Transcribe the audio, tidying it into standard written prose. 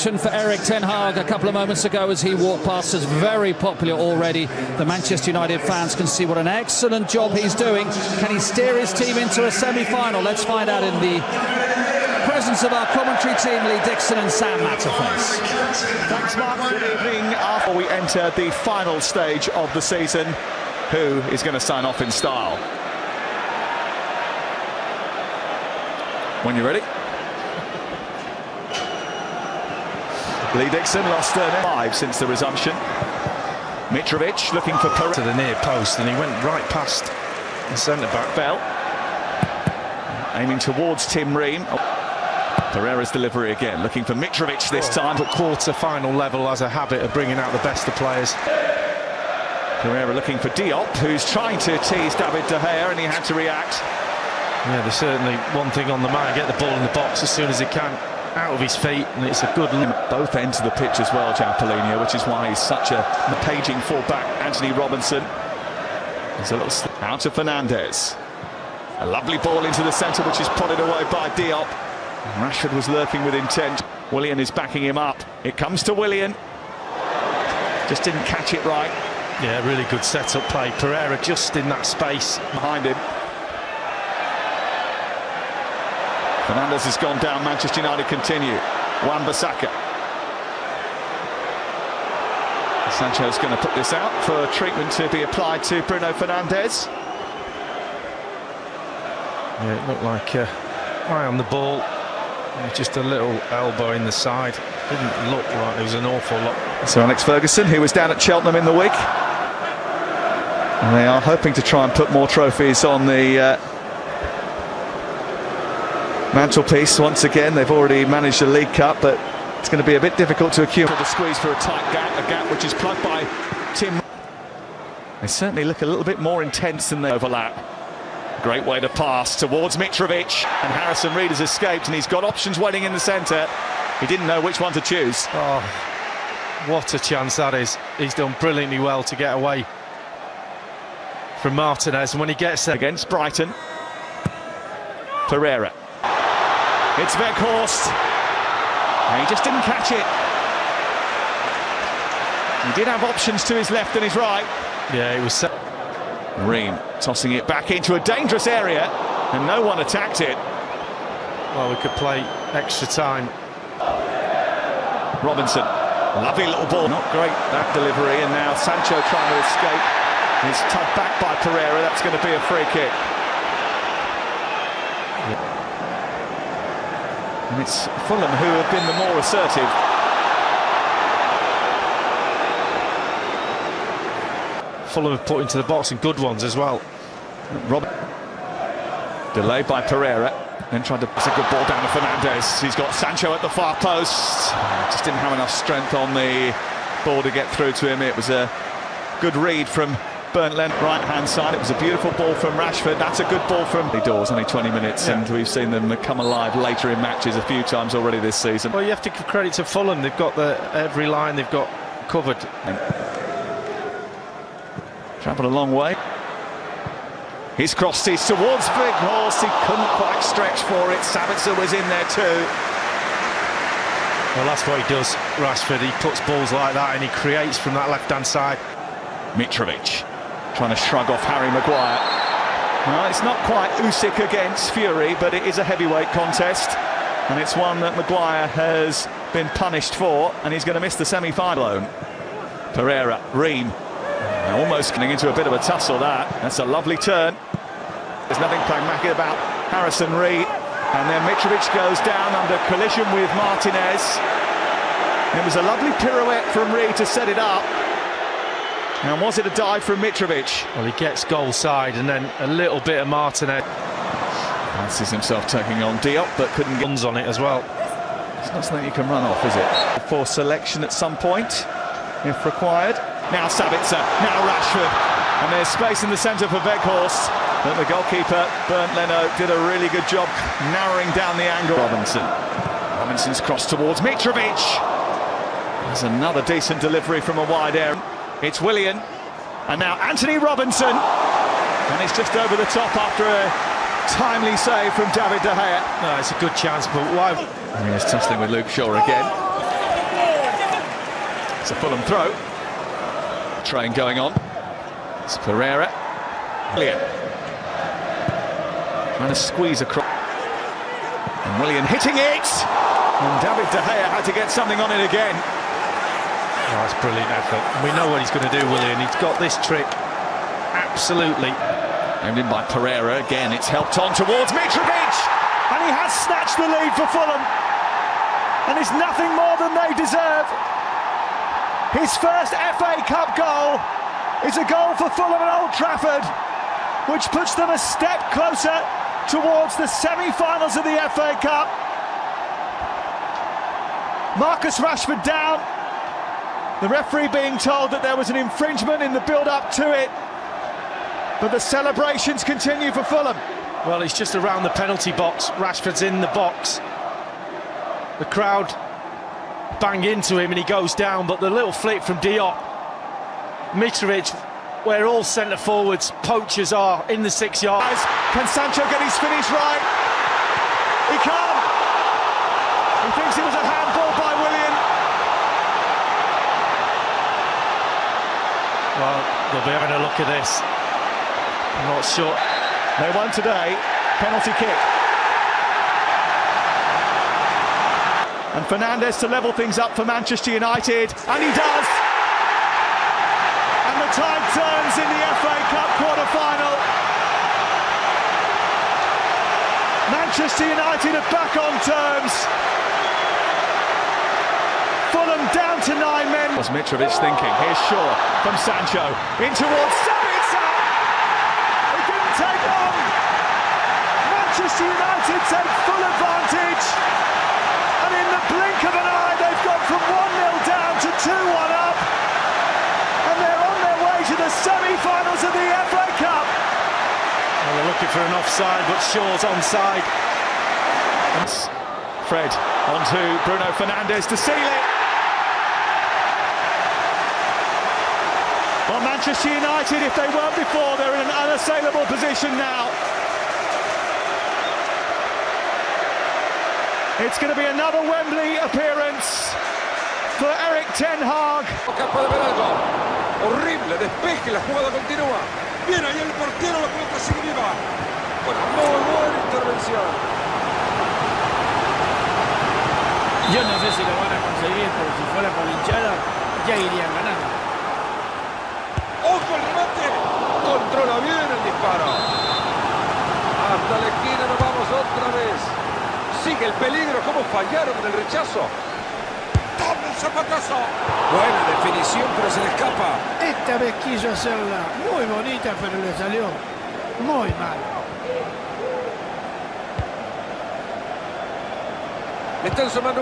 introduction for Erik ten Hag a couple of moments ago as he walked past us. Very popular already. The Manchester United fans can see what an excellent job he's doing. Can he steer his team into a semi-final? Let's find out in the presence of our commentary team, Lee Dixon and Sam Matterface. Thanks, Mark. Good evening. After we enter the final stage of the season, who is going to sign off in style? When you're ready. Lee Dixon lost 5 since the resumption. Mitrovic looking for to the near post, and he went right past the centre-back. Bell aiming towards Tim Ream. Pereira's delivery again, looking for Mitrovic this time. But quarter-final level has a habit of bringing out the best of players. Pereira looking for Diop, who's trying to tease David De Gea, and he had to react. Yeah, there's certainly one thing on the mind: get the ball in the box as soon as he can, out of his feet, and it's a good both ends of the pitch as well, Jalpolino, which is why he's such a paging fullback. Anthony Robinson. There's a little out to Fernandes. A lovely ball into the centre, which is prodded away by Diop. Rashford was lurking with intent. Willian is backing him up. It comes to Willian. Just didn't catch it right. Yeah, really good set-up play. Pereira just in that space behind him. Fernandes has gone down. Manchester United continue. Wan-Bissaka. Sancho's going to put this out for treatment to be applied to Bruno Fernandes. Yeah, it looked like eye on the ball. Just a little elbow in the side. Didn't look like there was an awful lot. So Alex Ferguson, who was down at Cheltenham in the week. And they are hoping to try and put more trophies on the mantelpiece once again. They've already managed the League Cup, but it's going to be a bit difficult to accumulate. The squeeze for a tight gap, a gap which is plugged by Tim. They certainly look a little bit more intense than they overlap. Great way to pass towards Mitrovic, and Harrison Reed has escaped, and he's got options waiting in the centre. He didn't know which one to choose. Oh, what a chance that is. He's done brilliantly well to get away from Martinez, and when he gets there against Brighton. Pereira. It's Weghorst. And he just didn't catch it. He did have options to his left and his right. Yeah, it was. Ream tossing it back into a dangerous area, and no one attacked it. Well, we could play extra time. Robinson, lovely little ball. Not great, that delivery, and now Sancho trying to escape. He's tugged back by Pereira. That's going to be a free kick. And it's Fulham who have been the more assertive. Fulham have put into the box, and good ones as well. Delayed by Pereira, then tried to pass a good ball down to Fernandes. He's got Sancho at the far post. Just didn't have enough strength on the ball to get through to him. It was a good read from Bernd Leno, right-hand side. It was a beautiful ball from Rashford. That's a good ball from the doors. Only 20 minutes, yeah. And we've seen them come alive later in matches a few times already this season. Well, you have to give credit to Fulham. They've got every line they've got covered. Travelled a long way. He's crossed it towards Weghorst. He couldn't quite stretch for it. Sabitzer was in there too. Well, that's what he does, Rashford. He puts balls like that and he creates from that left-hand side. Mitrovic trying to shrug off Harry Maguire. Well, it's not quite Usyk against Fury, but it is a heavyweight contest, and it's one that Maguire has been punished for, and he's going to miss the semi-final. Pereira, Ream. Almost getting into a bit of a tussle. That's a lovely turn. There's nothing pragmatic about Harrison Reed, and then Mitrovic goes down under collision with Martinez. It was a lovely pirouette from Reed to set it up. And was it a dive from Mitrovic? Well, he gets goal side, and then a little bit of Martinez. Fancies himself taking on Diop, but couldn't get guns on it as well. It's not something you can run off, is it? For selection at some point, if required. Now Sabitzer, now Rashford, and there's space in the centre for Weghorst, but the goalkeeper, Bernd Leno, did a really good job narrowing down the angle. Robinson's cross towards Mitrovic. There's another decent delivery from a wide area. It's Willian, and now Anthony Robinson, and it's just over the top after a timely save from David De Gea. No, it's a good chance, but why? And he's tussling with Luke Shaw again. It's a Fulham throw. Train going on. It's Pereira. Willian. Trying to squeeze across. And Willian hitting it! And David De Gea had to get something on it again. Oh, that's brilliant effort. We know what he's going to do, Willian. He's got this trick. Absolutely. Aimed in by Pereira. Again, it's helped on towards Mitrovic! And he has snatched the lead for Fulham. And it's nothing more than they deserve. His first FA Cup goal is a goal for Fulham at Old Trafford, which puts them a step closer towards the semi-finals of the FA Cup. Marcus Rashford down. The referee being told that there was an infringement in the build-up to it. But the celebrations continue for Fulham. Well, he's just around the penalty box. Rashford's in the box. The crowd bang into him and he goes down, but the little flick from Diop. Mitrovic, where all centre forwards, poachers are in the 6 yards. Can Sancho get his finish right? He can't. He thinks it was a handball by Willian. Well, they'll be having a look at this. I'm not sure. They won today. Penalty kick. And Fernandes to level things up for Manchester United. And he does. And the tide turns in the FA Cup quarter-final. Manchester United are back on terms. Fulham down to 9 men. Was Mitrovic thinking? Here's Shaw from Sancho. In towards Sabitzer. It didn't take long. Manchester United take full advantage. And in the blink of an eye, they've gone from 1-0 down to 2-1 up. And they're on their way to the semi-finals of the FA Cup. Well, they're looking for an offside, but Shaw's onside. Fred onto Bruno Fernandes to seal it. Well, Manchester United, if they weren't before, they're in an unassailable position now. It's going to be another Wembley appearance for Eric Ten Hag. Capaz de ver algo. Horrible, despeje, la jugada continúa. Bien, ahí el portero, la pelota sigue viva. Bueno, muy buena intervención. Yo no sé si lo van a conseguir, pero si fuera por hinchada, ya irían ganando. ¡Ojo el remate! Controla bien el disparo. Hasta la esquina nos vamos otra vez. Sigue el peligro, cómo fallaron en el rechazo. ¡Toma el zapatazo! Buena definición, pero se le escapa. Esta vez quiso hacerla muy bonita, pero le salió muy mal. Le están sumando